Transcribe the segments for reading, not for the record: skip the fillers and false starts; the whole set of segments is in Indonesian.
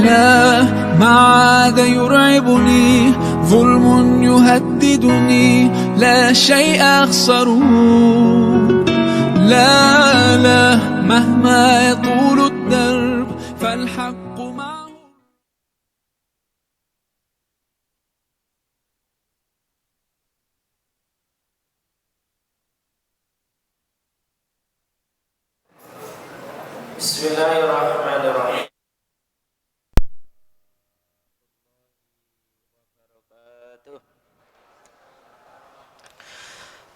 لا ما عاد يرعبني ظلم يهددني لا شيء أخسره لا لا مهما يطول الدرب فالحق معه. Bismillahirrahmanirrahim.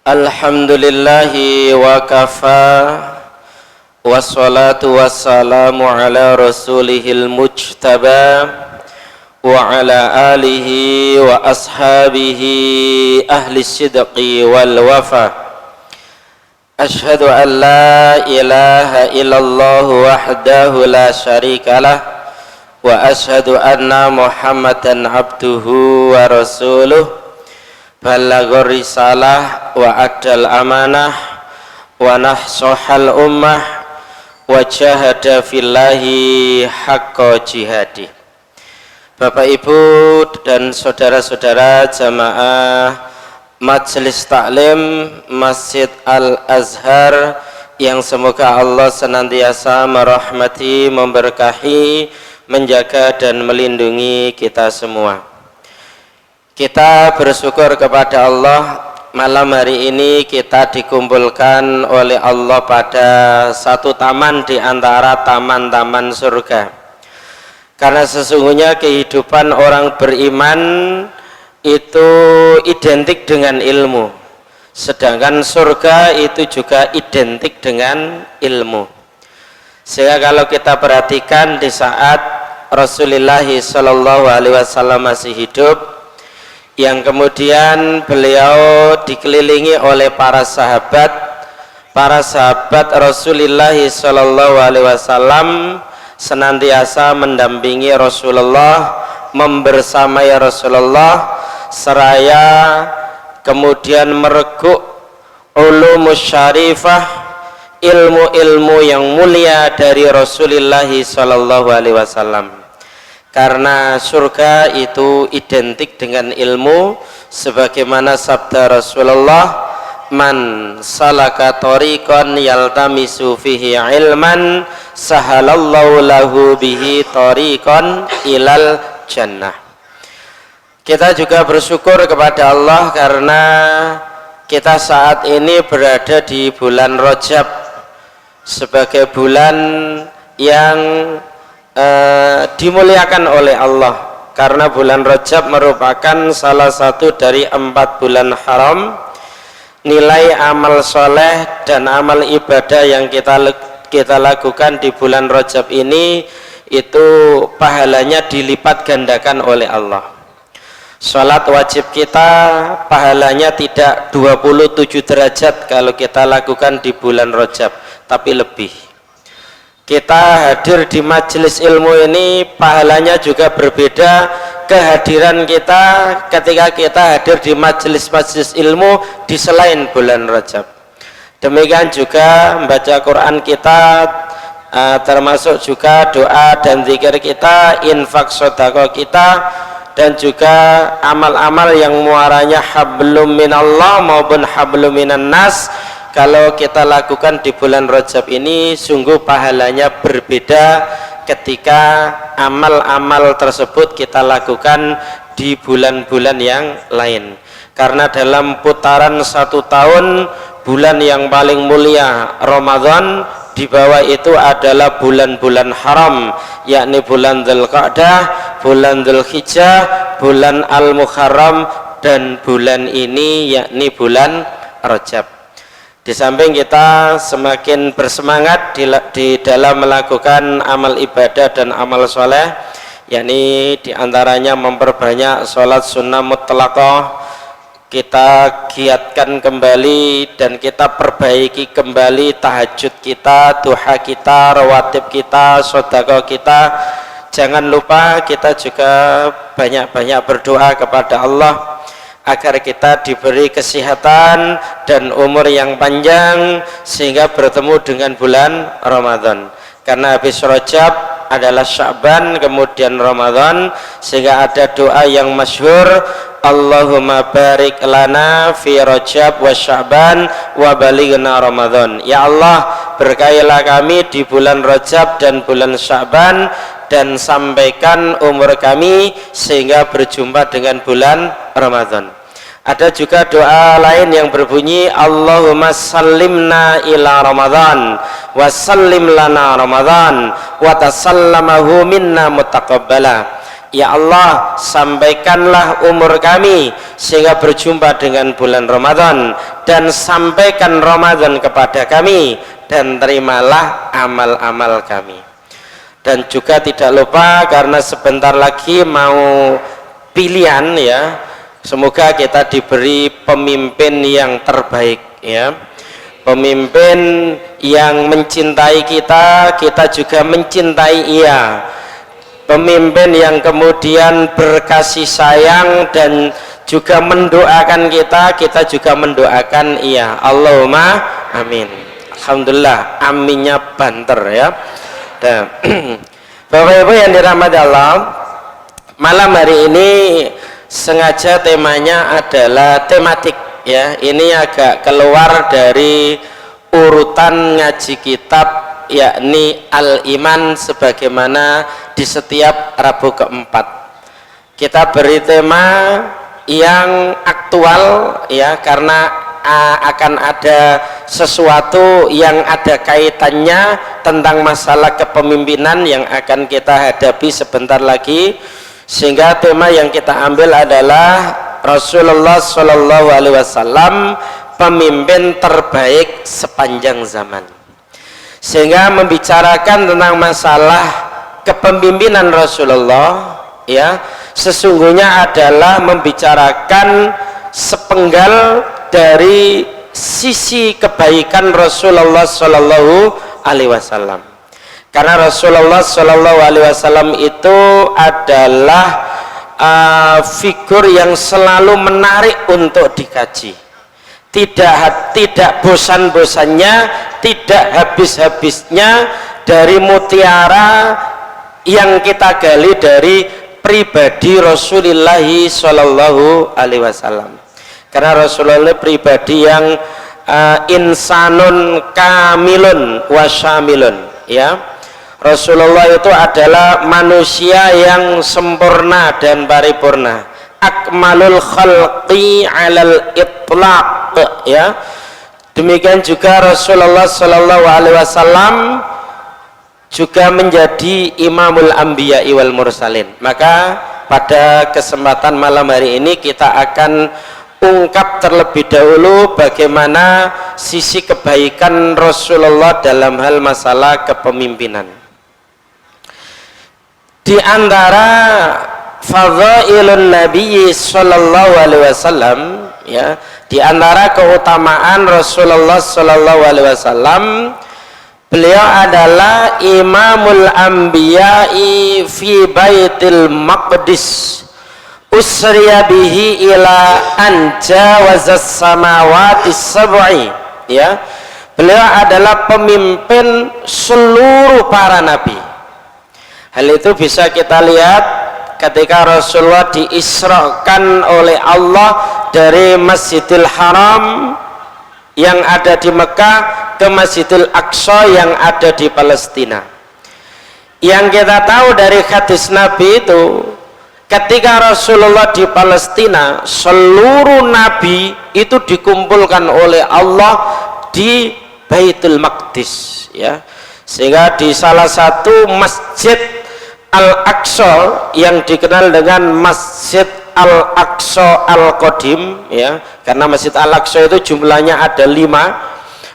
Alhamdulillahi wa kafa, wassalatu wassalamu ala rasulihil mujtaba wa ala alihi wa ashabihi ahli sidqi wal wafa. Ashhadu an la ilaha illallah wahdahu la syarikalah wa ashhadu anna muhammadan abduhu wa rasuluh. Balaghar risalah wa addal amanah wa nahsohal ummah wa jahada fillahi haqqa jihadi. Bapak Ibu dan saudara-saudara jamaah Majelis Taklim Masjid Al-Azhar yang semoga Allah senantiasa merahmati, memberkahi, menjaga dan melindungi kita semua. Kita bersyukur kepada Allah, malam hari ini kita dikumpulkan oleh Allah pada satu taman di antara taman-taman surga. Karena sesungguhnya kehidupan orang beriman itu identik dengan ilmu, sedangkan surga itu juga identik dengan ilmu. Sehingga kalau kita perhatikan di saat Rasulullah SAW masih hidup, yang kemudian beliau dikelilingi oleh para sahabat Rasulullah SAW senantiasa mendampingi Rasulullah, membersamai Rasulullah, seraya kemudian mereguk ulumus syarifah, ilmu-ilmu yang mulia dari Rasulullah SAW. Karena surga itu identik dengan ilmu, sebagaimana sabda Rasulullah, man salaka tariqan yaltamisu fihi ilman sahalallahu lahu bihi tariqan ilal jannah. Kita juga bersyukur kepada Allah karena kita saat ini berada di bulan Rajab sebagai bulan yang dimuliakan oleh Allah, karena bulan Rajab merupakan salah satu dari 4 bulan haram. Nilai amal soleh dan amal ibadah yang kita lakukan di bulan Rajab ini itu pahalanya dilipat gandakan oleh Allah. Salat wajib kita pahalanya tidak 27 derajat kalau kita lakukan di bulan Rajab, tapi lebih. Kita hadir di majelis ilmu ini pahalanya juga berbeda. Kehadiran kita ketika kita hadir di majelis-majelis ilmu di selain bulan Rajab. Demikian juga membaca Quran kita, termasuk juga doa dan zikir kita, infak sedekah kita, dan juga amal-amal yang muaranya hablum minallah maupun hablum minan nas. Kalau kita lakukan di bulan Rajab ini sungguh pahalanya berbeda ketika amal-amal tersebut kita lakukan di bulan-bulan yang lain. Karena dalam putaran 1 tahun, bulan yang paling mulia Ramadan, di bawah itu adalah bulan-bulan haram, yakni bulan Dzulqa'dah, bulan Dzulhijjah, bulan Al-Muharram, dan bulan ini yakni bulan Rajab. Di samping kita semakin bersemangat di dalam melakukan amal ibadah dan amal soleh, yakni diantaranya memperbanyak sholat sunnah mutlaqah, kita giatkan kembali dan kita perbaiki kembali tahajud kita, duha kita, rawatib kita, sedekah kita. Jangan lupa kita juga banyak-banyak berdoa kepada Allah agar kita diberi kesehatan dan umur yang panjang sehingga bertemu dengan bulan Ramadan. Karena habis Rajab adalah Sya'ban kemudian Ramadan, sehingga ada doa yang masyhur, Allahumma barik lana fi Rajab wa Sya'ban wa balighna Ramadan. Ya Allah, berkahilah kami di bulan Rajab dan bulan Sya'ban, dan sampaikan umur kami sehingga berjumpa dengan bulan Ramadan. Ada juga doa lain yang berbunyi, Allahumma sallimna ila Ramadan wa sallim lana Ramadan wa tasallamahu minna mutaqabbala. Ya Allah, sampaikanlah umur kami sehingga berjumpa dengan bulan Ramadan, dan sampaikan Ramadan kepada kami, dan terimalah amal-amal kami. Dan juga tidak lupa, karena sebentar lagi mau pilihan ya, semoga kita diberi pemimpin yang terbaik ya, pemimpin yang mencintai kita, kita juga mencintai ia, pemimpin yang kemudian berkasih sayang dan juga mendoakan kita, kita juga mendoakan ia. Allahumma amin. Alhamdulillah, aminnya banter ya. Dan Bapak-Ibu yang dirahmati Allah, malam hari ini sengaja temanya adalah tematik ya. Ini agak keluar dari urutan ngaji kitab, yakni Al-Iman, sebagaimana di setiap Rabu keempat. Kita beri tema yang aktual ya, karena akan ada sesuatu yang ada kaitannya tentang masalah kepemimpinan yang akan kita hadapi sebentar lagi, sehingga tema yang kita ambil adalah Rasulullah Shallallahu Alaihi Wasallam, pemimpin terbaik sepanjang zaman. Sehingga membicarakan tentang masalah kepemimpinan Rasulullah ya, sesungguhnya adalah membicarakan sepenggal dari sisi kebaikan Rasulullah Shallallahu Alaihi Wasallam. Karena Rasulullah Shallallahu Alaihi Wasallam itu adalah figur yang selalu menarik untuk dikaji. Tidak bosan-bosannya, tidak habis-habisnya dari mutiara yang kita gali dari pribadi Rasulullah Shallallahu Alaihi Wasallam. Karena Rasulullah pribadi yang insanun kamilun wasyamilun ya. Rasulullah itu adalah manusia yang sempurna dan paripurna, akmalul khalqi alal itlaq ya. Demikian juga Rasulullah Shallallahu Alaihi Wasallam juga menjadi imamul anbiya wal mursalin. Maka pada kesempatan malam hari ini kita akan ungkap terlebih dahulu bagaimana sisi kebaikan Rasulullah dalam hal masalah kepemimpinan. Di antara fadhailun Nabi Sallallahu Alaihi Wasallam ya, di antara keutamaan Rasulullah Sallallahu Alaihi Wasallam, beliau adalah imamul anbiya'i fi baitil maqdis usriya bihi ila anja wazas samawati sab'i ya. Beliau adalah pemimpin seluruh para nabi. Hal itu bisa kita lihat ketika Rasulullah diisrakan oleh Allah dari Masjidil Haram yang ada di Mekah ke Masjidil Aqsa yang ada di Palestina. Yang kita tahu dari hadis Nabi itu, ketika Rasulullah di Palestina, seluruh nabi itu dikumpulkan oleh Allah di Baitul Maqdis ya. Sehingga di salah satu Masjid Al-Aqsa yang dikenal dengan Masjid Al-Aqsa Al-Qadim ya, karena Masjid Al-Aqsa itu jumlahnya ada 5.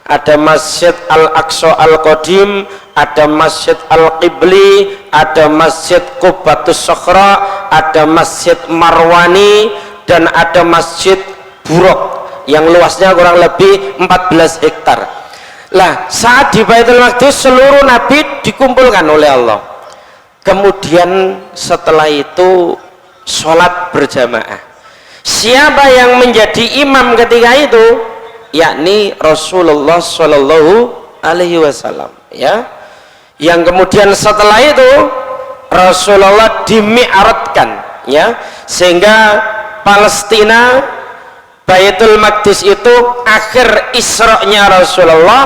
Ada Masjid Al-Aqsa Al-Qadim, ada Masjid Al-Qibli, ada Masjid Qubatus Sokhra, ada Masjid Marwani, dan ada Masjid Buruk yang luasnya kurang lebih 14 hektar. Lah, saat di Baitul Maqdis seluruh nabi dikumpulkan oleh Allah. Kemudian setelah itu sholat berjamaah. Siapa yang menjadi imam ketika itu? Yakni Rasulullah Shallallahu Alaihi Wasallam ya. yang kemudian setelah itu Rasulullah dimi'ratkan, ya, sehingga Palestina Baitul Maqdis itu akhir Isra-nya Rasulullah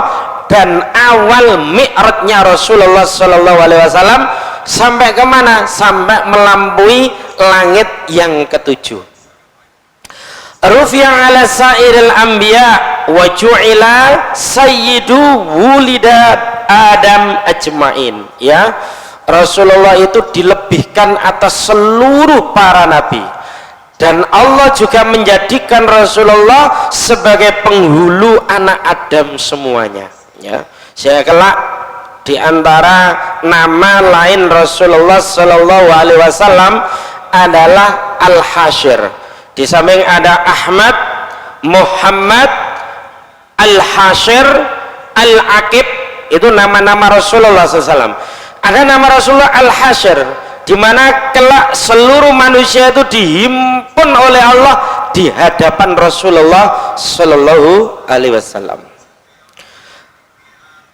dan awal Mi'rajnya Rasulullah Sallallahu Alaihi Wasallam. Sampai kemana? Sampai melampaui langit yang ketujuh. Rufi'a ala sa'iril anbiya wa ju'ila sayyidu wulida Adam ajma'in, ya. Rasulullah itu dilebihkan atas seluruh para nabi, dan Allah juga menjadikan Rasulullah sebagai penghulu anak Adam semuanya, ya. Saya kelak di antara nama lain Rasulullah Sallallahu Alaihi Wasallam adalah Al-Hasyir. Di samping ada Ahmad, Muhammad, Al-Hasyir, Al-Aqib, itu nama-nama Rasulullah SAW. Ada nama Rasulullah Al-Hasyir, di mana kelak seluruh manusia itu dihimpun oleh Allah di hadapan Rasulullah Sallallahu Alaihi Wasallam.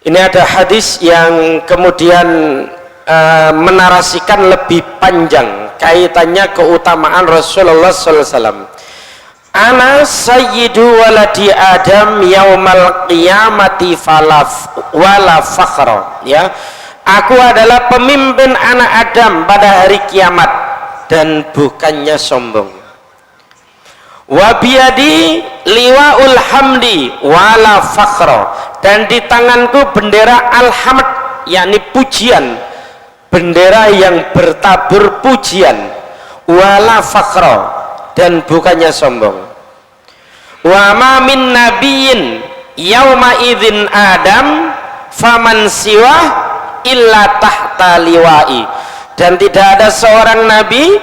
Ini ada hadis yang kemudian menarasikan lebih panjang kaitannya keutamaan Rasulullah Sallallahu Alaihi Wasallam. Ana sayyidu waladi Adam yaumal qiyamati wala fakhra, ya. Aku adalah pemimpin anak Adam pada hari kiamat dan bukannya sombong. Wa biyadi liwaul hamdi wala fakhra, dan di tanganku bendera alhamd, yakni pujian, bendera yang bertabur pujian, wala fakhra, dan bukannya sombong. Wa ma min nabiyyin yauma idzin Adam faman siwa illa tahta liwa'i, dan tidak ada seorang nabi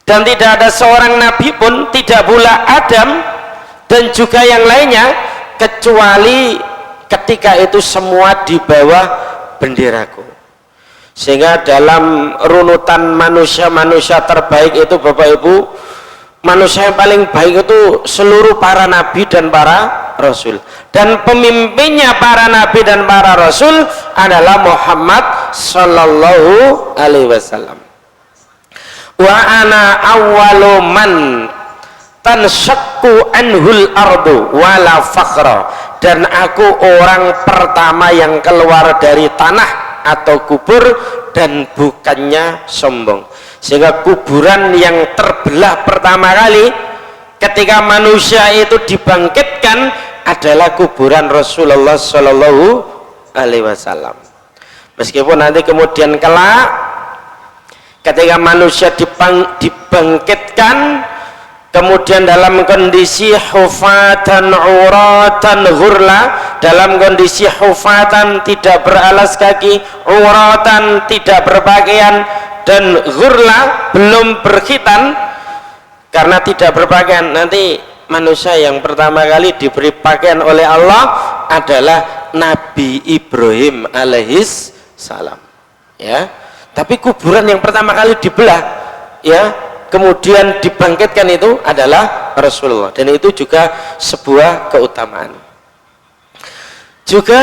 dan tidak ada seorang nabi pun, tidak pula Adam dan juga yang lainnya, kecuali ketika itu semua di bawah benderaku. Sehingga dalam runutan manusia-manusia terbaik itu Bapak Ibu, manusia yang paling baik itu seluruh para nabi dan para rasul, dan pemimpinnya para nabi dan para rasul adalah Muhammad Sallallahu Alaihi Wasallam. Wa ana awwalu man tanshaqqu anhul ardu wala fakhra, dan aku orang pertama yang keluar dari tanah atau kubur dan bukannya sombong. Sehingga kuburan yang terbelah pertama kali ketika manusia itu dibangkitkan adalah kuburan Rasulullah Sallallahu Alaihi Wasallam. Meskipun nanti kemudian kelak ketika manusia dibangkitkan kemudian dalam kondisi hufatan uratan hurla, dalam kondisi hufatan tidak beralas kaki, uratan tidak berpakaian, dan hurla belum berkhitan karena tidak berpakaian, nanti manusia yang pertama kali diberi pakaian oleh Allah adalah Nabi Ibrahim alaihis salam, ya. Tapi kuburan yang pertama kali dibelah, ya, kemudian dibangkitkan itu adalah Rasulullah, dan itu juga sebuah keutamaan. Juga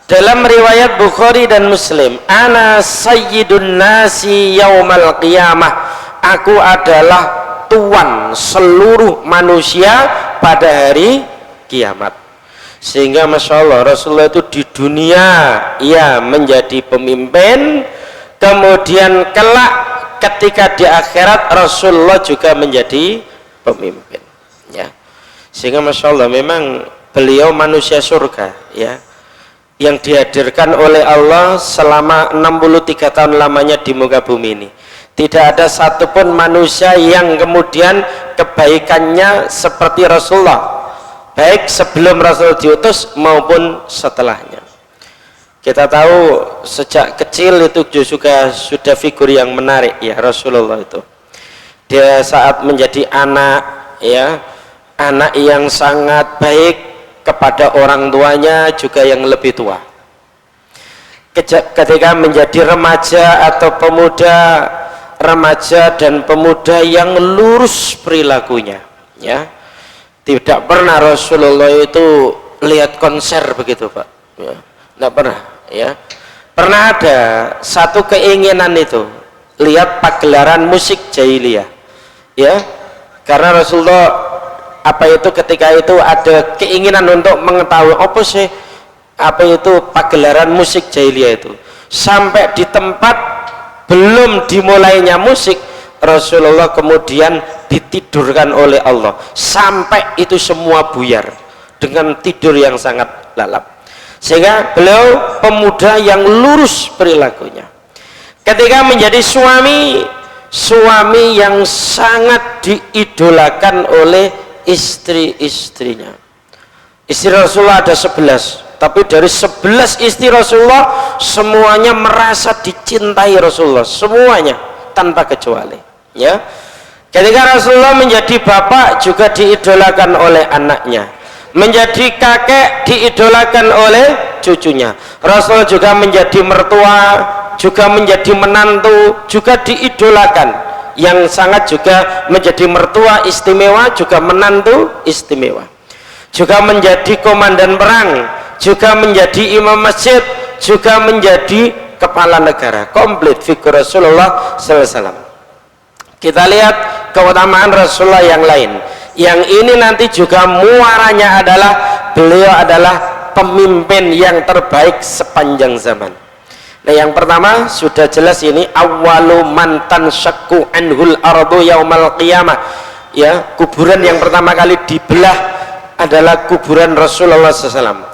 dalam riwayat Bukhari dan Muslim, ana sayyidun nasi yaumal qiyamah, aku adalah tuan seluruh manusia pada hari kiamat. Sehingga Masya Allah, Rasulullah itu di dunia ia menjadi pemimpin, kemudian kelak ketika di akhirat Rasulullah juga menjadi pemimpin, ya. Sehingga Masya Allah memang beliau manusia surga, ya, yang dihadirkan oleh Allah selama 63 tahun lamanya di muka bumi ini. Tidak ada satupun manusia yang kemudian kebaikannya seperti Rasulullah, baik sebelum Rasul diutus maupun setelahnya. Kita tahu sejak kecil itu juga sudah figur yang menarik, ya, Rasulullah itu. Dia saat menjadi anak, ya, anak yang sangat baik kepada orang tuanya juga yang lebih tua. Ketika menjadi remaja atau pemuda, remaja dan pemuda yang lurus perilakunya, ya. Tidak pernah Rasulullah itu lihat konser begitu, Pak, ya. Tidak pernah. ya. Pernah ada satu keinginan itu, lihat pagelaran musik jahiliyah, ya, karena Rasulullah apa itu ketika itu ada keinginan untuk mengetahui apa sih apa itu pagelaran musik jahiliyah itu. Sampai di tempat belum dimulainya musik, Rasulullah kemudian ditidurkan oleh Allah sampai itu semua buyar dengan tidur yang sangat lalap. Sehingga beliau pemuda yang lurus perilakunya. Ketika menjadi suami yang sangat diidolakan oleh istri-istrinya. Istri Rasulullah ada 11, tapi dari 11 istri Rasulullah semuanya merasa dicintai Rasulullah, semuanya tanpa kecuali, ya. Ketika Rasulullah menjadi bapak juga diidolakan oleh anaknya, menjadi kakek diidolakan oleh cucunya. Rasul juga menjadi mertua, juga menjadi menantu, juga diidolakan, yang sangat juga menjadi mertua istimewa, juga menantu istimewa, juga menjadi komandan perang, juga menjadi imam masjid, juga menjadi kepala negara. Komplit figur Rasulullah SAW. Kita lihat keutamaan Rasulullah yang lain. Yang ini nanti juga muaranya adalah beliau adalah pemimpin yang terbaik sepanjang zaman. Nah, yang pertama sudah jelas ini, awwalu man tanshaqqu anhul ardu yaumal qiyamah. Ya, kuburan yang pertama kali dibelah adalah kuburan Rasulullah SAW.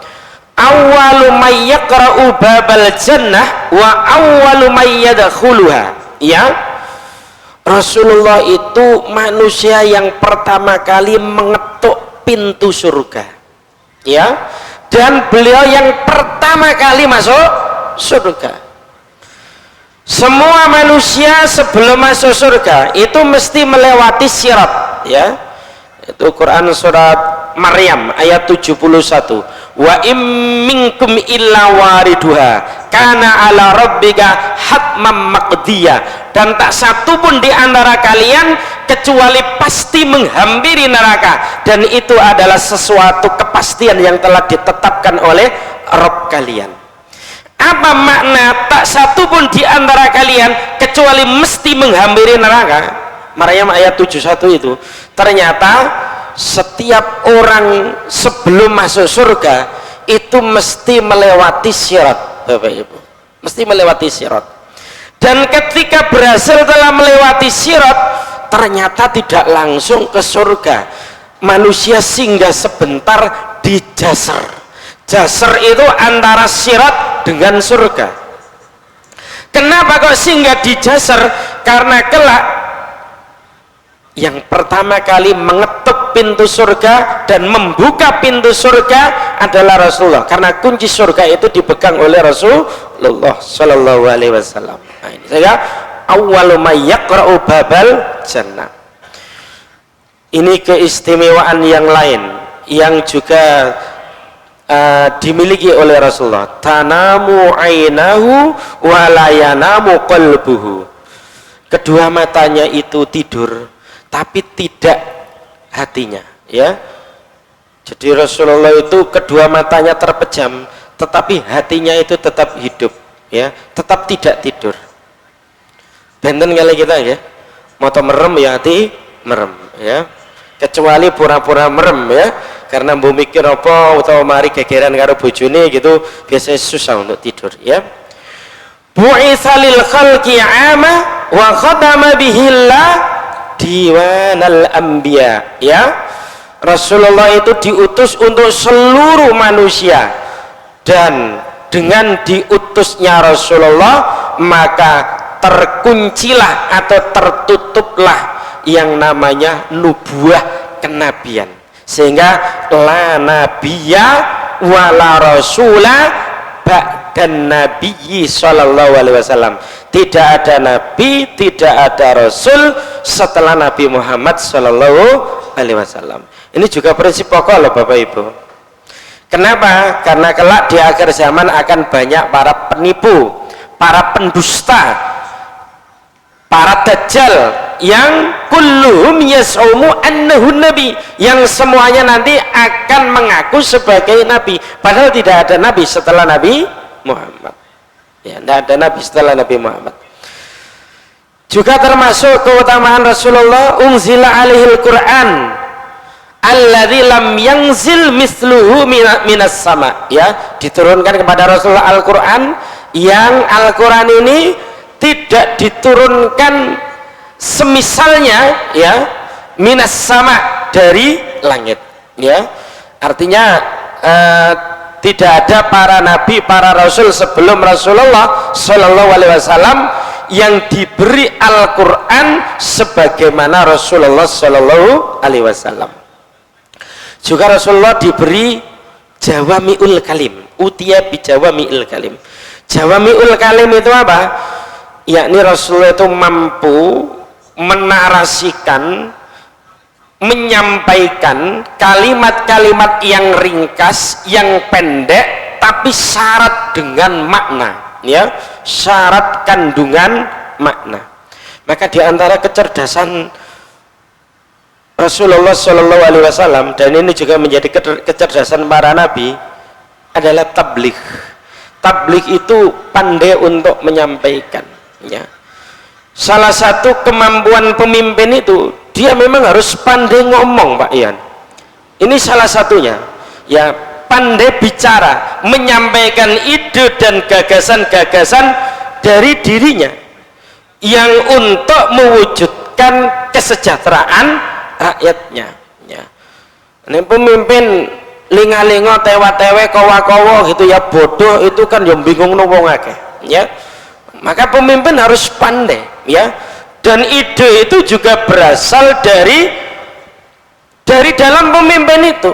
Awwalu may yaqra'u babal jannah wa awwalu may yadkhuluha. Ya, Rasulullah itu manusia yang pertama kali mengetuk pintu surga, ya, dan beliau yang pertama kali masuk surga. Semua manusia sebelum masuk surga itu mesti melewati sirat, ya. Itu Quran surat Maryam ayat 71. Wa im minkum illa wariduha kana ala rabbika hatmam maqdiyah. Dan tak satu pun di antara kalian kecuali pasti menghampiri neraka, dan itu adalah sesuatu kepastian yang telah ditetapkan oleh Rabb kalian. Apa makna tak satu pun di antara kalian kecuali mesti menghampiri neraka? Maryam ayat 71 itu. Ternyata setiap orang sebelum masuk surga itu mesti melewati sirat, Bapak Ibu, mesti melewati sirat. Dan ketika berhasil telah melewati sirat, ternyata tidak langsung ke surga. Manusia singgah sebentar di jasar. Jasar itu antara sirat dengan surga. Kenapa kok singgah di jasar? Karena kelak yang pertama kali mengetuk pintu surga dan membuka pintu surga adalah Rasulullah, karena kunci surga itu dipegang oleh Rasulullah Shallallahu Alaihi Wasallam. Nah, ini saya awwalu may yaqra'u babal jannah. Ini keistimewaan yang lain yang juga dimiliki oleh Rasulullah. Tanamu ainahu wa la yanamu qalbuhu. Kedua matanya itu tidur, tapi tidak hatinya, ya. Jadi Rasulullah itu kedua matanya terpejam, tetapi hatinya itu tetap hidup, ya, tetap tidak tidur. Benten kali kita, ya, mau merem ya hati merem, ya, kecuali pura-pura merem, ya, karena mau mikir apa atau mari gegeran karo bojone gitu, biasanya susah untuk tidur, ya. Bu'itsa lil khalqi 'ama wa khatama bihillah diwanal anbiya, ya. Rasulullah itu diutus untuk seluruh manusia, dan dengan diutusnya Rasulullah maka terkuncilah atau tertutuplah yang namanya nubuah kenabian, sehingga la nabiyya wala rasula ba'dan nabiyyi sallallahu alaihi wasallam. Tidak ada nabi, tidak ada rasul setelah Nabi Muhammad sallallahu alaihi wasallam. Ini juga prinsip pokok loh Bapak Ibu. Kenapa? Karena kelak di akhir zaman akan banyak para penipu, para pendusta, para dajjal yang kulluhum yas'umu annahu nabi, yang semuanya nanti akan mengaku sebagai nabi, padahal tidak ada nabi setelah Nabi Muhammad. Ya, tidak ada nabi setelah Nabi Muhammad. Juga termasuk keutamaan Rasulullah, unzila alaihil Quran alladzi lam yanzil mithluhu minas sama, ya, diturunkan kepada Rasulullah Al-Quran yang Al-Quran ini tidak diturunkan semisalnya, ya, minas sama, dari langit, ya. Artinya tidak ada para nabi, para rasul sebelum Rasulullah Shallallahu Alaihi Wasallam yang diberi Al-Quran sebagaimana Rasulullah Shallallahu Alaihi Wasallam. Juga Rasulullah diberi jawami'ul kalim, utia bi jawami'ul kalim. Jawami'ul kalim itu apa? Yakni Rasulullah itu mampu menarasikan, menyampaikan kalimat-kalimat yang ringkas, yang pendek, tapi syarat dengan makna, ya, syarat kandungan makna. Maka diantara kecerdasan Rasulullah Shallallahu Alaihi Wasallam, dan ini juga menjadi kecerdasan para nabi, adalah tabligh. Tabligh itu pandai untuk menyampaikan, ya. Salah satu kemampuan pemimpin itu dia memang harus pandai ngomong, Pak Ian. Ini salah satunya, ya, pandai bicara, menyampaikan ide dan gagasan-gagasan dari dirinya yang untuk mewujudkan kesejahteraan rakyatnya, ya. Ini pemimpin linga-lingo, tewa-tewe, kowa-kowo gitu, ya, bodoh itu kan yang bingung wong akeh, ya. Maka pemimpin harus pandai, ya. Dan ide itu juga berasal dari dalam pemimpin itu,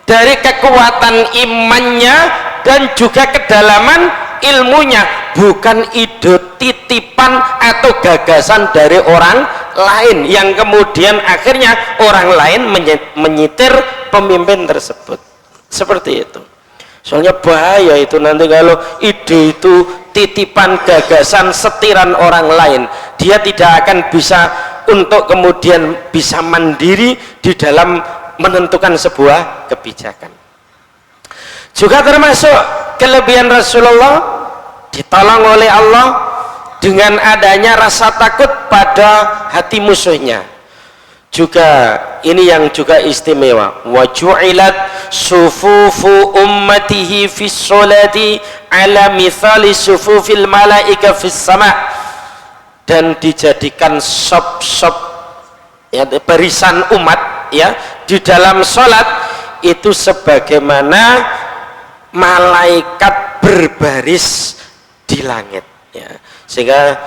dari kekuatan imannya dan juga kedalaman ilmunya, bukan ide titipan atau gagasan dari orang lain yang kemudian akhirnya orang lain menyitir pemimpin tersebut. Seperti itu. Soalnya bahaya itu nanti kalau ide itu titipan, gagasan, setiran orang lain, dia tidak akan bisa untuk kemudian bisa mandiri di dalam menentukan sebuah kebijakan. Juga termasuk kelebihan Rasulullah, ditolong oleh Allah dengan adanya rasa takut pada hati musuhnya. Juga ini yang juga istimewa, wa ju'ilat sufufu ummatihi fis sholati ala mithali sufufil malaika fis sama, dan dijadikan sop-sop, ya, barisan umat, ya, di dalam sholat itu sebagaimana malaikat berbaris di langit, ya. Sehingga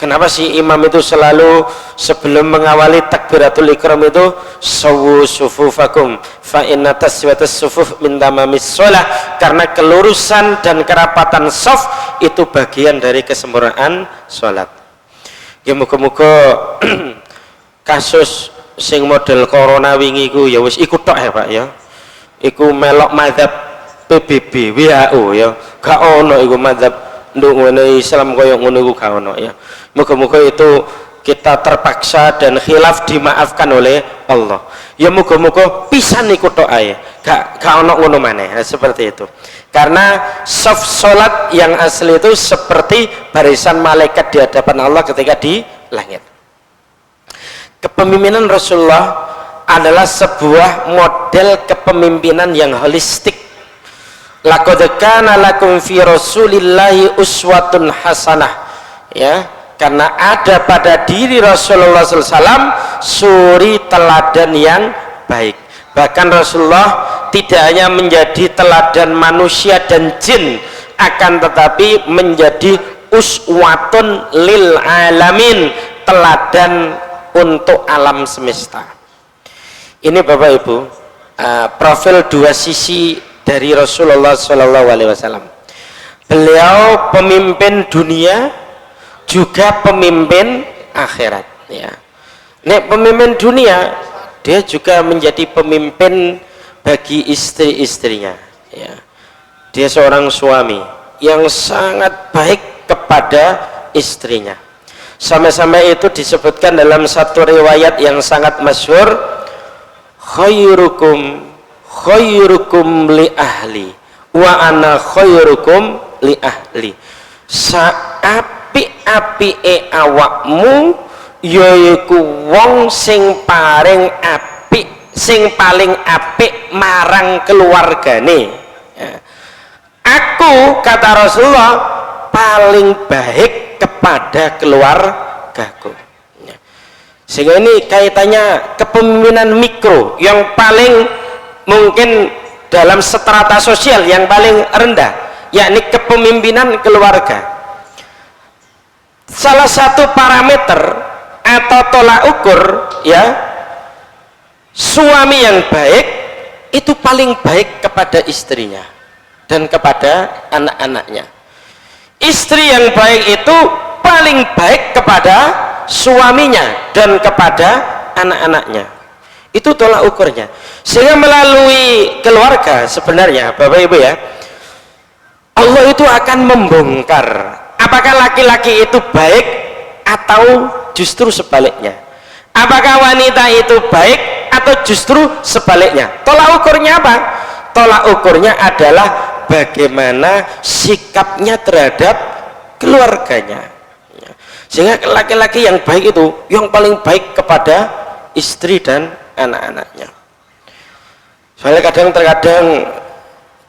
kenapa sih imam itu selalu sebelum mengawali takbiratul ikram itu sawu sufufakum fa inna taswatas sufuf min tamamis shalah, karena kelurusan dan kerapatan shaf itu bagian dari kesempurnaan salat. Ya, muga-muga kasus sing model corona wingi ku ya wis ikut tok ya Pak, ya. Iku melok mazhab PBB, WHO, ya. Gak ono iku mazhab nduk ngene Islam koyo ngono iku gak ono, ya. Moga-moga itu kita terpaksa dan khilaf dimaafkan oleh Allah. Ya moga-moga pisan iku tok ae. Gak ono ngono maneh, seperti itu. Karena shaf salat yang asli itu seperti barisan malaikat di hadapan Allah ketika di langit. Kepemimpinan Rasulullah adalah sebuah model kepemimpinan yang holistik. Laqad kana lakum fi Rasulillahi uswatun hasanah, ya, karena ada pada diri Rasulullah SAW suri teladan yang baik. Bahkan Rasulullah tidak hanya menjadi teladan manusia dan jin, akan tetapi menjadi uswatun lil alamin, teladan untuk alam semesta. Ini Bapak Ibu, profil dua sisi dari Rasulullah SAW. Beliau pemimpin dunia juga pemimpin akhirat, ya. Nek pemimpin dunia, dia juga menjadi pemimpin bagi istri-istrinya, ya. Dia seorang suami yang sangat baik kepada istrinya. Sampai-sampai itu disebutkan dalam satu riwayat yang sangat masyhur, khairukum li ahli wa ana khairukum li ahli. Saapik-apike awakmu yaiku wong sing paling apik, sing paling apik marang keluargane. Ya. Aku, kata Rasulullah, paling baik kepada keluargaku. Ya. Sehingga ini kaitannya kepemimpinan mikro yang paling mungkin dalam strata sosial yang paling rendah, yakni kepemimpinan keluarga. Salah satu parameter atau tolak ukur, ya, suami yang baik itu paling baik kepada istrinya dan kepada anak-anaknya. Istri yang baik itu paling baik kepada suaminya dan kepada anak-anaknya. Itu tolak ukurnya. Sehingga melalui keluarga sebenarnya Bapak Ibu ya, Allah itu akan membongkar apakah laki-laki itu baik atau justru sebaliknya, apakah wanita itu baik atau justru sebaliknya. Tolak ukurnya apa? Tolak ukurnya adalah bagaimana sikapnya terhadap keluarganya. Sehingga laki-laki yang baik itu yang paling baik kepada istri dan anak-anaknya. Soalnya kadang-kadang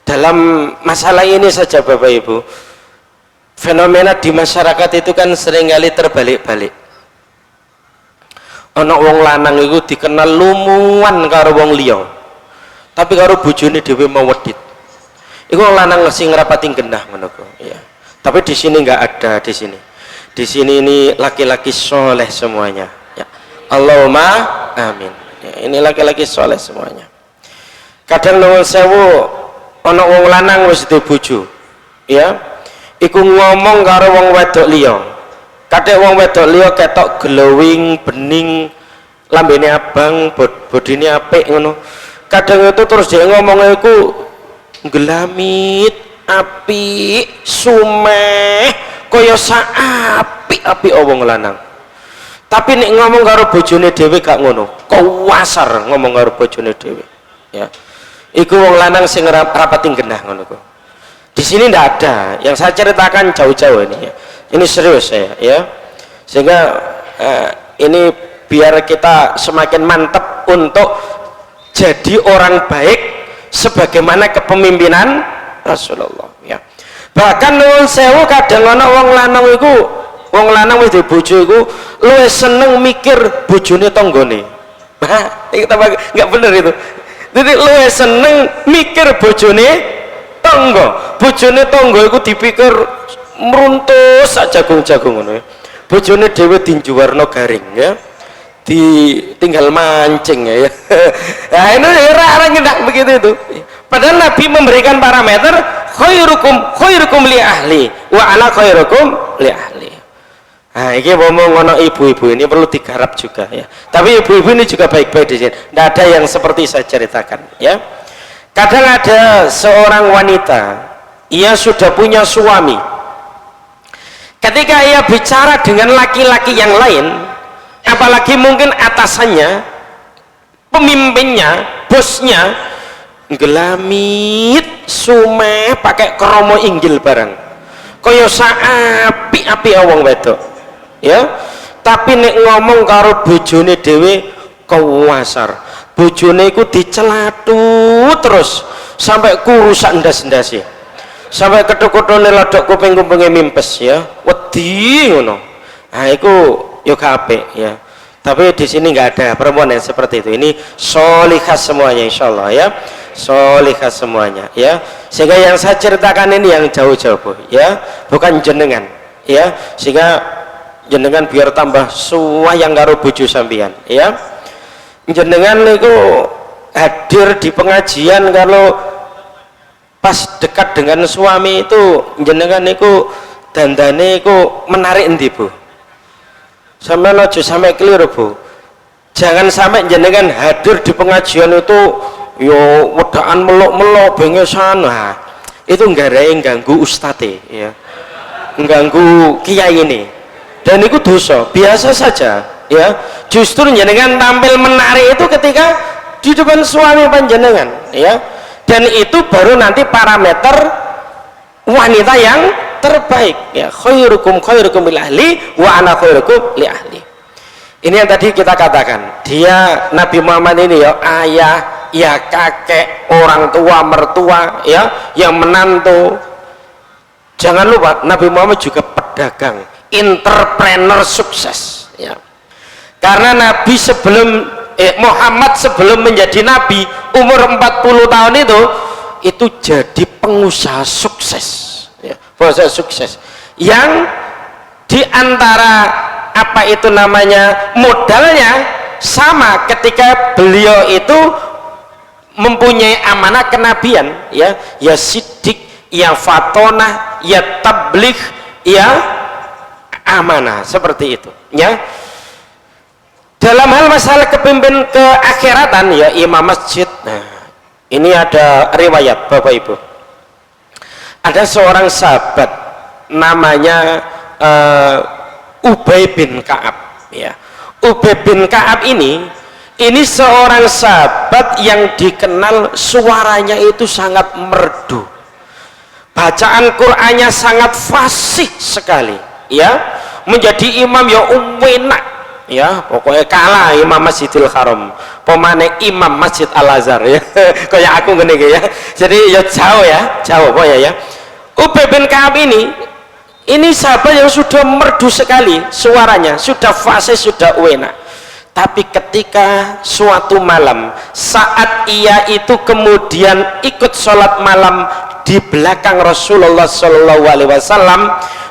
dalam masalah ini saja Bapak Ibu, fenomena di masyarakat itu kan seringkali terbalik-balik. Ana wong lanang iku dikenal lumuan karo wong liya, tapi karo bojone dhewe mau wedit. Iku wong lanang sing ngrapati genah ngono kok, ya. Tapi di sini enggak ada di sini. Di sini ini laki-laki soleh semuanya. Ya. Allahumma amin. Ya, ini laki-laki soleh semuanya. Kadang nuwun sewu ana wong lanang wis duwe bojo, ya. Iku ngomong karo wong wedok liya. Kadek wong wedok liya ketok glowing, bening, lambene abang, bodine apik ngono. Kadang itu terus dia ngomongnya iku gelamit, apik, sumeh, kaya saapik-apik wong lanang. Tapi nek ngomong karo bojone dhewe gak ngono, kuwasar ngomong karo bojone dhewe. Ya. Iku wong lanang sing rapati genah ngono kok. Di sini tidak ada. Yang saya ceritakan jauh-jauh ini ya. Ini serius saya ya. Sehingga ini biar kita semakin mantap untuk jadi orang baik sebagaimana kepemimpinan Rasulullah ya. Bahkan nuwun sewu kadang ana wong lanang iku, wong lanang wis bojo iku luwih seneng mikir bojone tanggane. Nah, itu enggak bener itu. Jadi luwih seneng mikir bojone tangga. Bojone tangga iku dipikir meruntus sak jagung-jagung ngono ya. Bojone dhewe tinju warna garing ya. Tinggal mancing ya. Nah, ini orang ngendak begitu itu. Padahal Nabi memberikan parameter khairukum li ahli wa ana khairukum li ahli. Nah, ini ngomong ngono ibu-ibu ini perlu digarap juga ya. Tapi ibu-ibu ini juga baik-baik di sini. Tidak ada yang seperti saya ceritakan ya. Kadang ada seorang wanita, ia sudah punya suami. Ketika ia bicara dengan laki-laki yang lain, apalagi mungkin atasannya, pemimpinnya, bosnya, gelamit, sumeh, pakai kromo inggil barang. Kaya saapi-api wong wedok. Ya, tapi nek ngomong karo bojone dhewe kuwasar. Bojone iku dicelatu terus sampai kurusak ndas-ndase. Sampai ketuk-kutune ladok kuping-kupinge mimpes ya. Wedi ngono. Nah, iku yo gak apik ya. Tapi di sini nggak ada perempuan yang seperti itu. Ini solihah semuanya insyaallah ya. Solihah semuanya ya. Sehingga yang saya ceritakan ini yang jauh-jauh ya, bukan jenengan ya. Sehingga jenengan biar tambah suwayang karo bojo sampeyan ya. Jenengan niku hadir di pengajian kalau pas dekat dengan suami itu jenengan niku dandane iku menarik endi Bu? Sampai aja sampai keliru Bu. Jangan sampai jenengan hadir di pengajian itu yo wedaan melok-melok bengesan. Nah, itu ganggu ustate ya. Mengganggu kiai ini. Dan itu dosa, biasa saja ya. Justru jenengan tampil menarik itu ketika di depan suami panjenengan ya. Dan itu baru nanti parameter wanita yang terbaik, ya. Khairukum khairukum li ahli wa ana khairukum li ahli. Ini yang tadi kita katakan, dia Nabi Muhammad ini ya ayah, ya kakek, orang tua, mertua, ya, yang menantu. Jangan lupa Nabi Muhammad juga pedagang, entrepreneur sukses, ya. Karena Nabi Muhammad sebelum menjadi Nabi umur 40 tahun itu jadi pengusaha sukses, ya, pengusaha sukses yang diantara apa itu namanya modalnya sama ketika beliau itu mempunyai amanah kenabian, ya, ya sidik, ya fatonah, ya tabligh, ya amanah, seperti itu, ya. Dalam hal masalah kepemimpin keakhiratan, ya, imam masjid. Nah, ini ada riwayat Bapak Ibu, ada seorang sahabat namanya Ubay bin Ka'ab, ya. Ubay bin Ka'ab ini seorang sahabat yang dikenal suaranya itu sangat merdu, bacaan Qur'annya sangat fasih sekali, ya. Menjadi imam ya enak, ya, pokoknya kalah imam Masjidil Haram, pemane imam Masjid Al Azhar, ya. Kayak aku gini ya, jadi ya jauh pokoknya, ya. Ubay bin Ka'ab ini sahabat yang sudah merdu sekali suaranya, sudah fasih, sudah enak. Tapi ketika suatu malam saat ia itu kemudian ikut sholat malam di belakang Rasulullah Shallallahu Alaihi Wasallam,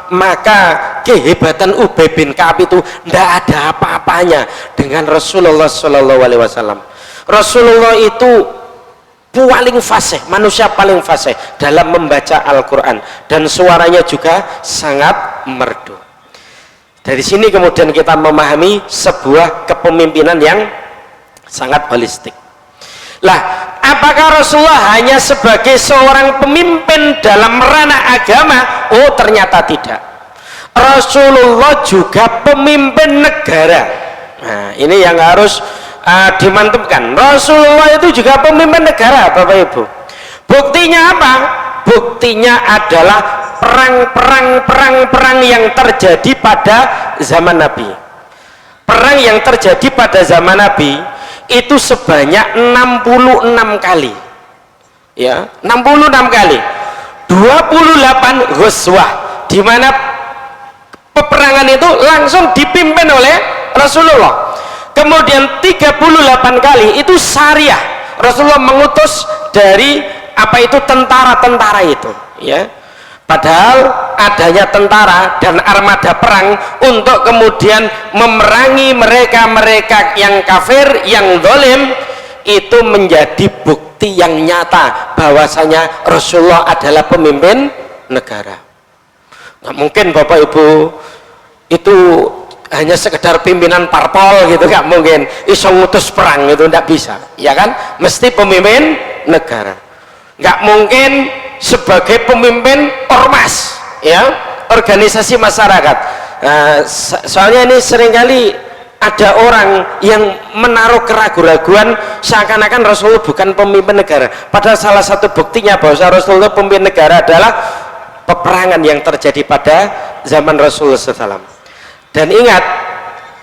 maka kehebatan Ubay bin Ka'ab itu tidak ada apa-apanya dengan Rasulullah Shallallahu Alaihi Wasallam. Rasulullah itu paling fasih, manusia paling fasih dalam membaca Al-Quran, dan suaranya juga sangat merdu. Dari sini kemudian kita memahami sebuah kepemimpinan yang sangat holistik. Lah, apakah Rasulullah hanya sebagai seorang pemimpin dalam ranah agama? Oh, ternyata tidak. Rasulullah juga pemimpin negara. Nah, ini yang harus dimantapkan. Rasulullah itu juga pemimpin negara, Bapak Ibu. Buktinya apa? Buktinya adalah perang yang terjadi pada zaman Nabi. Perang yang terjadi pada zaman Nabi itu sebanyak 66 kali, ya, 66 kali, 28 ghuzwah, di mana peperangan itu langsung dipimpin oleh Rasulullah. Kemudian 38 kali itu syariah, Rasulullah mengutus dari apa itu tentara-tentara itu, ya. Padahal adanya tentara dan armada perang untuk kemudian memerangi mereka yang kafir, yang zalim, itu menjadi bukti yang nyata bahwasanya Rasulullah adalah pemimpin negara. Nggak mungkin Bapak Ibu itu hanya sekedar pimpinan parpol gitu, nggak mungkin iso ngutus perang, itu nggak bisa, ya kan, mesti pemimpin negara. Nggak mungkin sebagai pemimpin ormas, ya, organisasi masyarakat. Nah, soalnya ini seringkali ada orang yang menaruh keraguan-raguan seakan-akan Rasulullah bukan pemimpin negara, padahal salah satu buktinya bahwa Rasulullah pemimpin negara adalah peperangan yang terjadi pada zaman Rasulullah SAW. Dan ingat,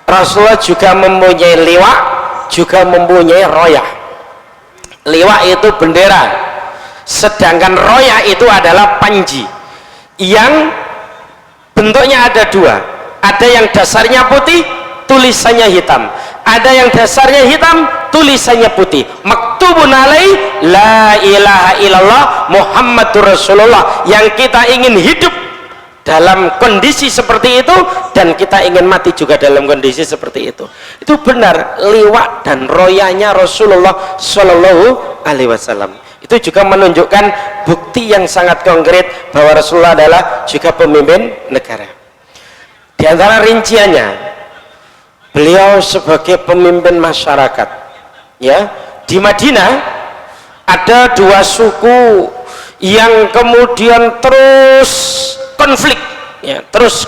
Rasulullah juga mempunyai liwa, juga mempunyai royah. Liwa itu bendera, sedangkan royah itu adalah panji, yang bentuknya ada dua. Ada yang dasarnya putih, tulisannya hitam. Ada yang dasarnya hitam, tulisannya putih. Maktubun alai la ilaha illallah Muhammadur Rasulullah, yang kita ingin hidup dalam kondisi seperti itu dan kita ingin mati juga dalam kondisi seperti itu. Itu benar liwat dan royanya Rasulullah Shallallahu Alaihi Wasallam. Itu juga menunjukkan bukti yang sangat konkret bahwa Rasulullah adalah juga pemimpin negara. Di antara rinciannya, beliau sebagai pemimpin masyarakat, ya, di Madinah ada dua suku yang kemudian terus konflik, ya, terus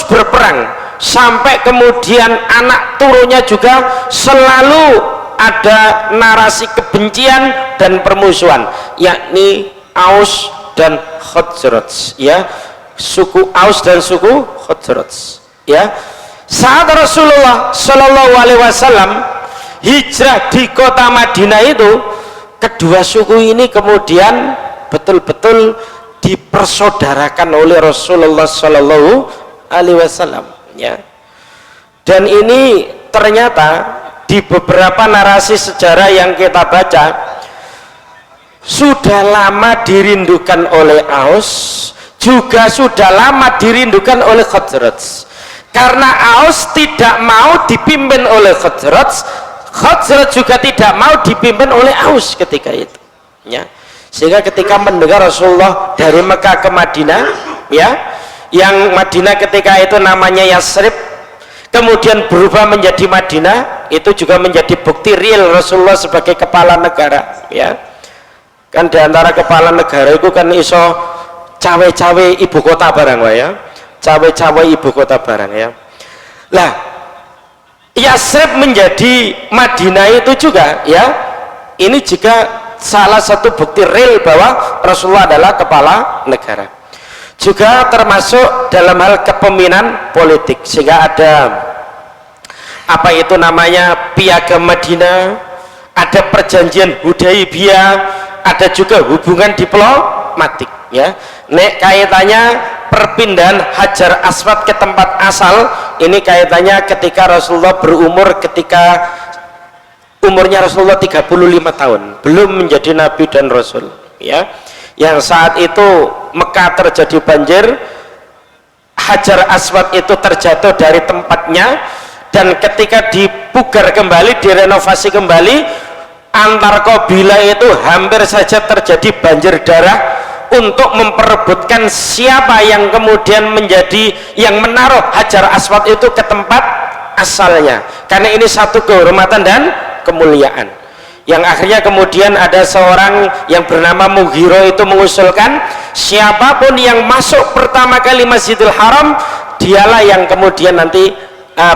berperang, sampai kemudian anak turunnya juga selalu ada narasi kebencian dan permusuhan, yakni Aus dan Khazraj, ya, suku Aus dan suku Khazraj, ya. Saat Rasulullah Shallallahu Alaihi Wasallam hijrah di kota Madinah itu, kedua suku ini kemudian betul-betul dipersaudarakan oleh Rasulullah Shallallahu Alaihi Wasallam, ya. Dan ini ternyata di beberapa narasi sejarah yang kita baca sudah lama dirindukan oleh Aus, juga sudah lama dirindukan oleh Khazraj. Karena Aus tidak mau dipimpin oleh Khazraj, Khazraj juga tidak mau dipimpin oleh Aus ketika itu, ya. Sehingga ketika mendengar Rasulullah dari Mekah ke Madinah, ya, yang Madinah ketika itu namanya Yasrib, kemudian berubah menjadi Madinah, itu juga menjadi bukti real Rasulullah sebagai kepala negara, ya. Kan diantara kepala negara itu kan iso cawe-cawe ibu kota barang, ya, cawe-cawe ibu kota barang, ya. Lah, Yasrib menjadi Madinah itu juga, ya, ini juga salah satu bukti real bahwa Rasulullah adalah kepala negara. Juga termasuk dalam hal kepemimpinan politik, sehingga ada apa itu namanya Piagam Madinah, ada perjanjian Hudaibiyah, ada juga hubungan diplomatik, ya. Nek kaitannya perpindahan Hajar Aswad ke tempat asal, ini kaitannya ketika Rasulullah berumur, ketika umurnya Rasulullah 35 tahun, belum menjadi Nabi dan Rasul, ya. Yang saat itu Mekah terjadi banjir, Hajar Aswad itu terjatuh dari tempatnya, dan ketika dipugar kembali, direnovasi kembali, antar kabilah itu hampir saja terjadi banjir darah untuk memperebutkan siapa yang kemudian menjadi yang menaruh Hajar Aswad itu ke tempat asalnya, karena ini satu kehormatan dan kemuliaan. Yang akhirnya kemudian ada seorang yang bernama Mughiro itu mengusulkan siapapun yang masuk pertama kali Masjidil Haram, dialah yang kemudian nanti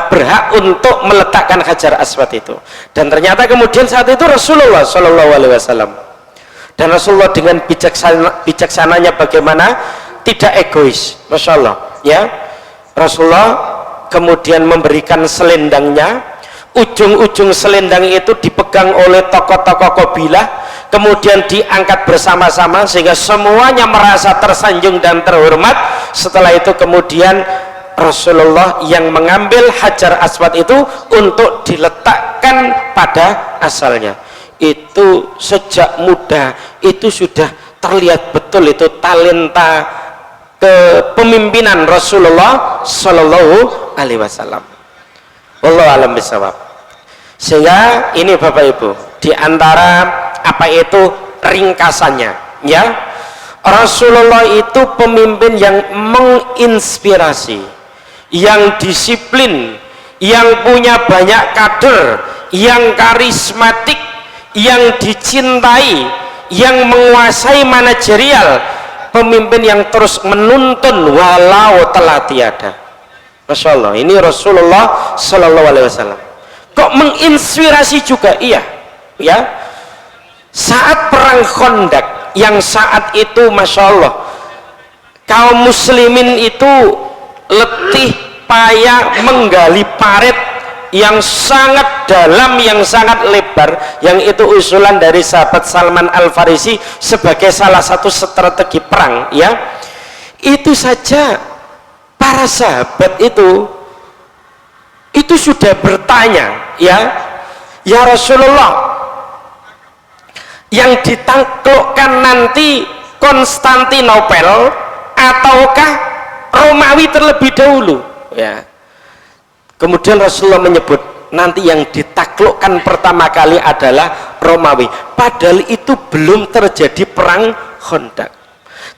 berhak untuk meletakkan Hajar Aswad itu. Dan ternyata kemudian saat itu Rasulullah Shallallahu Alaihi Wasallam, dan Rasulullah dengan bijaksananya bagaimana, tidak egois, Masya Allah, ya. Rasulullah kemudian memberikan selendangnya, ujung-ujung selendang itu dipegang oleh tokoh-tokoh kabilah, kemudian diangkat bersama-sama sehingga semuanya merasa tersanjung dan terhormat. Setelah itu kemudian Rasulullah yang mengambil Hajar Aswad itu untuk diletakkan pada asalnya. Itu sejak muda itu sudah terlihat betul itu talenta kepemimpinan Rasulullah Shallallahu Alaihi Wasallam. Wallahu a'lam bishawab. Sehingga ini Bapak Ibu, diantara apa itu ringkasannya, ya, Rasulullah itu pemimpin yang menginspirasi, yang disiplin, yang punya banyak kader, yang karismatik, yang dicintai, yang menguasai manajerial, pemimpin yang terus menuntun walau telah tiada. Masya Allah, ini Rasulullah Shallallahu Alaihi Wasallam. Kok menginspirasi juga, iya, ya. Saat perang Khandaq, yang saat itu Masya Allah kaum muslimin itu letih payah menggali parit yang sangat dalam, yang sangat lebar, yang itu usulan dari sahabat Salman Al Farisi sebagai salah satu strategi perang, ya. Itu saja para sahabat itu sudah bertanya, ya Rasulullah, yang ditaklukkan nanti Konstantinopel ataukah Romawi terlebih dahulu, ya. Kemudian Rasulullah menyebut nanti yang ditaklukkan pertama kali adalah Romawi, padahal itu belum terjadi perang Khandaq.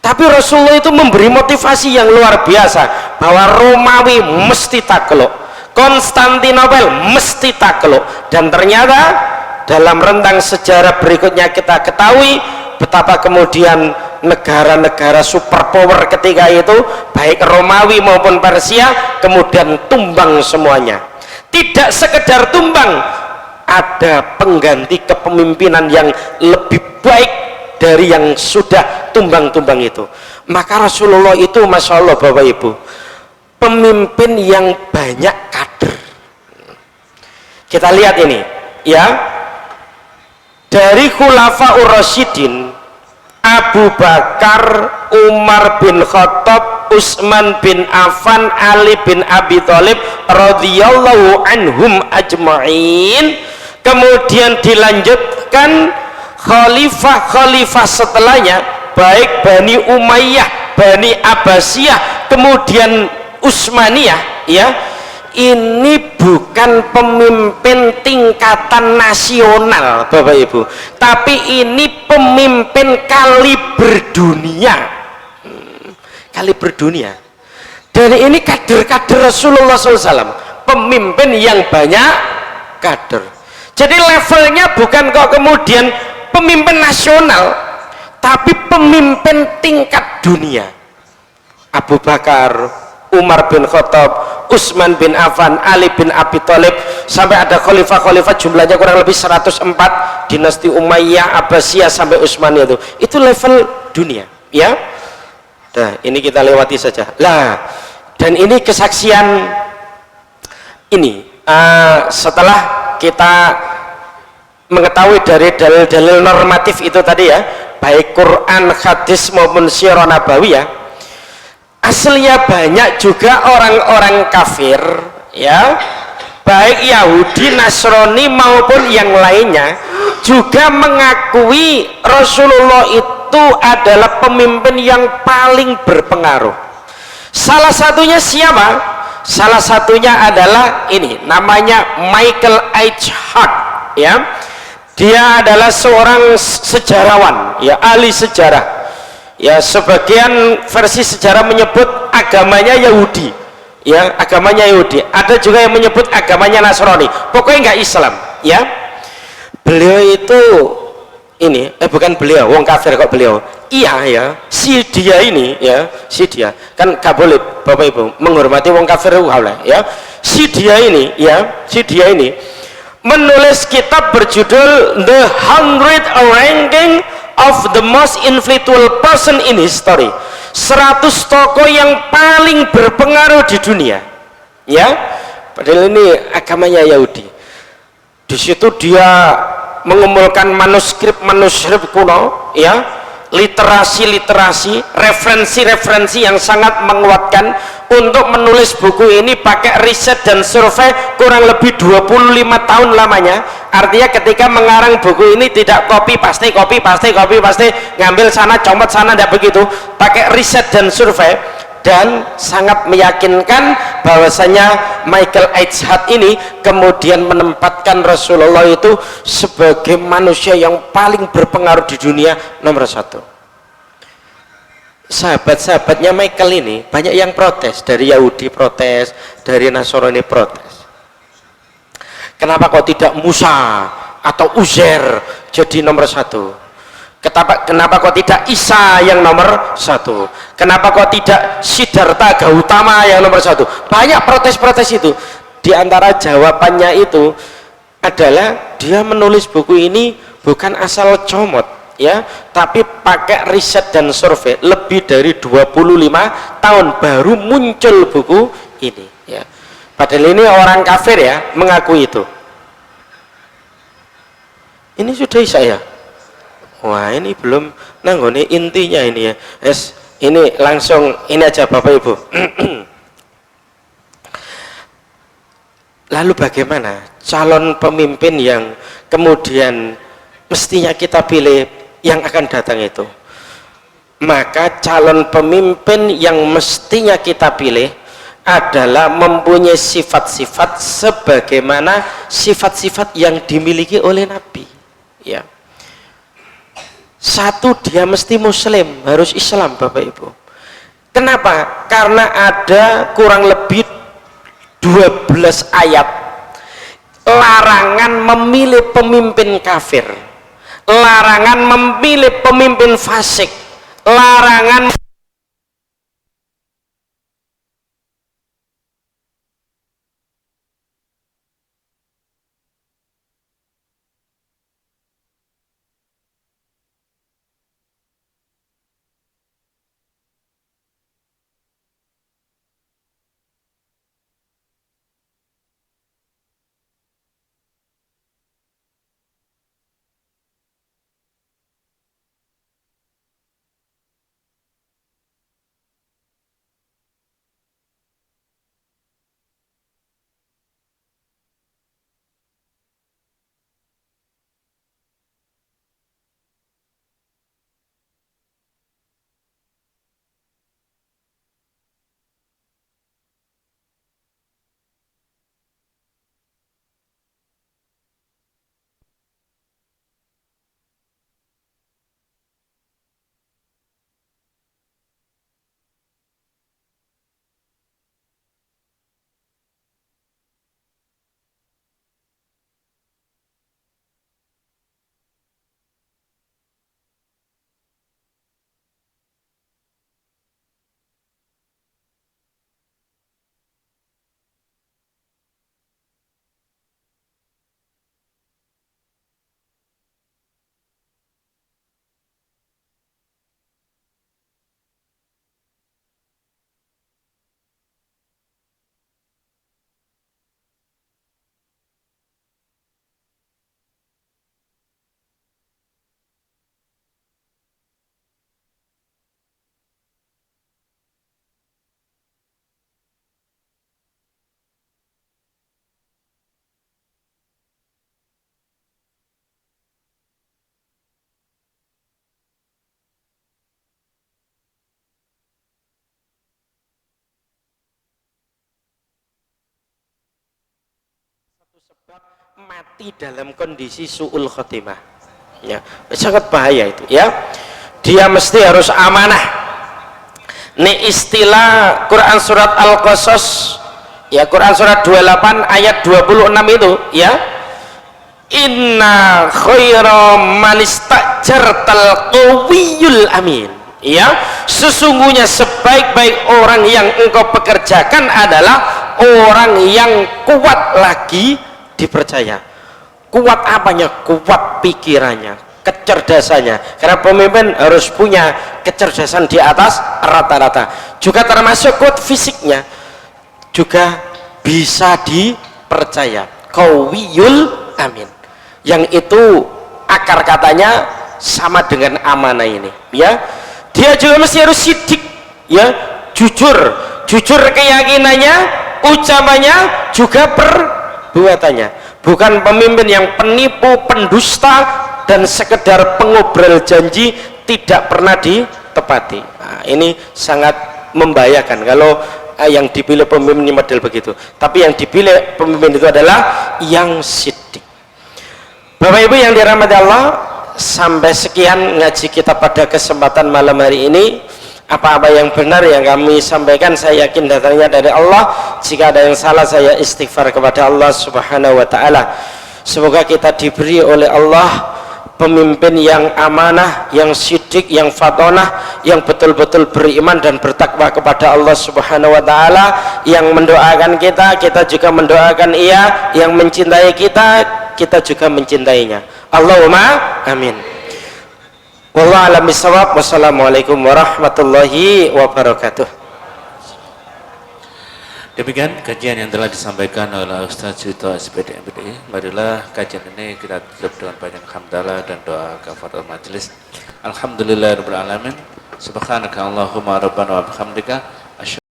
Tapi Rasulullah itu memberi motivasi yang luar biasa bahwa Romawi mesti takluk, Konstantinopel mesti takluk. Dan ternyata dalam rentang sejarah berikutnya kita ketahui betapa kemudian negara-negara superpower ketika itu, baik Romawi maupun Persia, kemudian tumbang semuanya. Tidak sekedar tumbang, ada pengganti kepemimpinan yang lebih baik dari yang sudah tumbang-tumbang itu. Maka Rasulullah itu Masya Allah Bapak Ibu, pemimpin yang banyak kader. Kita lihat ini ya, dari Khulafaur Rasyidin, Abu Bakar, Umar bin Khattab, Utsman bin Affan, Ali bin Abi Thalib radhiyallahu anhum ajma'in. Kemudian dilanjutkan khalifah-khalifah setelahnya, baik Bani Umayyah, Bani Abbasiyah, kemudian Utsmaniyah ya. Ini bukan pemimpin tingkatan nasional Bapak Ibu, tapi ini pemimpin kaliber dunia. Kaliber dunia. Dan ini kader-kader Rasulullah SAW, pemimpin yang banyak kader. Jadi levelnya bukan kok kemudian pemimpin nasional, tapi pemimpin tingkat dunia. Abu Bakar, Umar bin Khattab, Utsman bin Affan, Ali bin Abi Thalib, sampai ada khalifah-khalifah jumlahnya kurang lebih 104, dinasti Umayyah, Abbasiyah sampai Utsmaniyah itu level dunia ya. Nah ini kita lewati saja lah. Dan ini kesaksian ini setelah kita mengetahui dari dalil-dalil normatif itu tadi ya, baik Quran, hadis maupun sirah nabawiyah. Aslinya banyak juga orang-orang kafir ya, baik Yahudi, Nasrani maupun yang lainnya, juga mengakui Rasulullah itu adalah pemimpin yang paling berpengaruh. Salah satunya siapa? Salah satunya adalah ini, namanya Michael H. Hart ya. Dia adalah seorang sejarawan ya, ahli sejarah ya. Sebagian versi sejarah menyebut agamanya Yahudi ya, agamanya Yahudi. Ada juga yang menyebut agamanya Nasrani, pokoknya nggak Islam ya. Beliau itu ini bukan beliau, wong kafir kok beliau. Iya ya, si dia ini ya, si dia kan gak boleh Bapak Ibu menghormati wong kafir ya. Si dia ini ya, si dia ini menulis kitab berjudul The 100 Ranking of the Most Influential Person in History, 100 tokoh yang paling berpengaruh di dunia ya. Padahal ini agamanya Yahudi. Di situ dia mengumpulkan manuskrip kuno ya, literasi, referensi yang sangat menguatkan untuk menulis buku ini. Pakai riset dan survei kurang lebih 25 tahun lamanya. Artinya ketika mengarang buku ini tidak copy paste, ngambil sana comot sana, tidak begitu, pakai riset dan survei. Dan sangat meyakinkan bahwasanya Michael H. Hart ini kemudian menempatkan Rasulullah itu sebagai manusia yang paling berpengaruh di dunia nomor 1. Sahabat-sahabatnya Michael ini banyak yang protes, dari Yahudi protes, dari Nasrani protes. Kenapa kok tidak Musa atau Uzair jadi nomor 1? Kenapa kok tidak Isa yang nomor 1? Kenapa kok tidak Siddhartha Gautama yang nomor 1? Banyak protes-protes itu. Di antara jawabannya itu adalah dia menulis buku ini bukan asal comot ya, tapi pakai riset dan survei lebih dari 25 tahun baru muncul buku ini ya. Padahal ini orang kafir ya mengakui itu. Ini sudah saya. Wah ini belum nanggone intinya ini ya. Ini langsung ini aja Bapak Ibu. Lalu bagaimana calon pemimpin yang kemudian mestinya kita pilih yang akan datang itu? Maka calon pemimpin yang mestinya kita pilih adalah mempunyai sifat-sifat sebagaimana sifat-sifat yang dimiliki oleh Nabi ya. Satu, dia mesti muslim, harus Islam Bapak Ibu. Kenapa? Karena ada kurang lebih 12 ayat larangan memilih pemimpin kafir, larangan memilih pemimpin fasik, larangan sebab mati dalam kondisi su'ul khotimah, ya, sangat bahaya itu, ya. Dia mesti harus amanah. Ini istilah Quran surat Al-Qasas, ya, Quran surat 28 ayat 26 itu, ya. Inna khaira man istajartal qawiyul amin, ya, sesungguhnya sebaik-baik orang yang engkau pekerjakan adalah orang yang kuat lagi dipercaya. Kuat apanya? Kuat pikirannya, kecerdasannya, karena pemimpin harus punya kecerdasan di atas rata-rata, juga termasuk kuat fisiknya, juga bisa dipercaya, qawiyul amin, yang itu akar katanya sama dengan amanah ini, ya. Dia juga mesti harus sidik, ya, jujur keyakinannya, ucapannya, juga perbuatannya, bukan pemimpin yang penipu, pendusta, dan sekedar pengobrol janji tidak pernah ditepati. Nah, ini sangat membahayakan kalau yang dipilih pemimpin model begitu. Tapi yang dipilih pemimpin itu adalah yang sidik. Bapak Ibu yang dirahmati Allah, sampai sekian ngaji kita pada kesempatan malam hari ini. Apa-apa yang benar yang kami sampaikan saya yakin datangnya dari Allah. Jika ada yang salah saya istighfar kepada Allah Subhanahu wa taala. Semoga kita diberi oleh Allah pemimpin yang amanah, yang sidik, yang fatonah, yang betul-betul beriman dan bertakwa kepada Allah Subhanahu wa taala, yang mendoakan kita, kita juga mendoakan ia, yang mencintai kita, kita juga mencintainya. Allahumma amin. Wallahu a'lam bishawab. Wassalamualaikum warahmatullahi wabarakatuh. Demikian kajian yang telah disampaikan oleh Ustaz Yuto SPD MPDI. Marilah kajian ini kita tutup dengan banyak hamdalah dan doa kafaratul majelis. Alhamdulillahirabbil alamin. Subhanaka Allahumma rabbana wa bihamdika